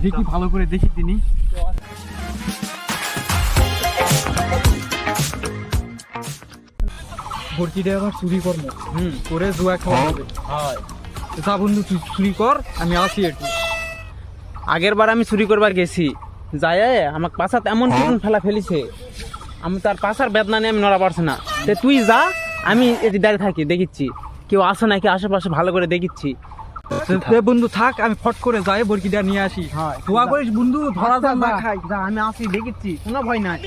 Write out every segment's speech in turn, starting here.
দেখি ভালো করে দেখি তিনি ভর্তিটা আবার চুরি করবো করে জুয়া খাওয়া হবে। যা বন্ধু তুই চুরি কর, আমি আসি একটু। আগের বার আমি চুরি করবার গেছি, যায় আমার পাশাত এমন পিছন ফেলা ফেলিছে, আমি তার পাশার বেদনা নিয়ে আমি নড়া পারছি না। তে তুই যা, আমি এটি দাঁড়িয়ে থাকি, দেখিচ্ছি কেউ আসে নাকি আশেপাশে ভালো করে দেখিচ্ছি। বন্ধু থাক, আমি ফট করে যাই বরকিটা নিয়ে আসি। দোয়া করিস বন্ধু, ধরা যাক না খাই। যা, আমি আসি, দেখিচ্ছি, কোনো ভয় নাই।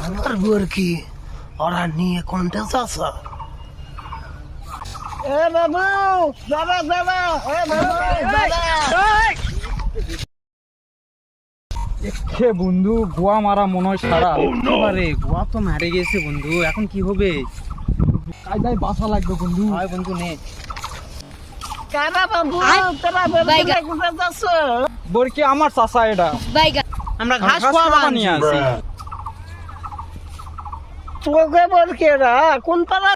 আমার বরকি ওরা নিয়ে কন্টেন্স আছে। এ বাবু, দাদা দাদা, এ বাবু দাদা। দেখে বন্ধু গোয়া মারা মনে হয় সারা। আরে গোয়া তো মারে গেছে বন্ধু, এখন কি হবে? কায়দায় বাসা লাগবে বন্ধু। হয় বন্ধু, নে। কারা বাবু, তোরা বরকি কোথায় যাচ্ছ? বরকি আমার চাচা এটা। আমরা ঘাস ঘাস খাওয়া খাওয়া নিয়ে আসি। তোকে বরকি এরা কোন পাড়া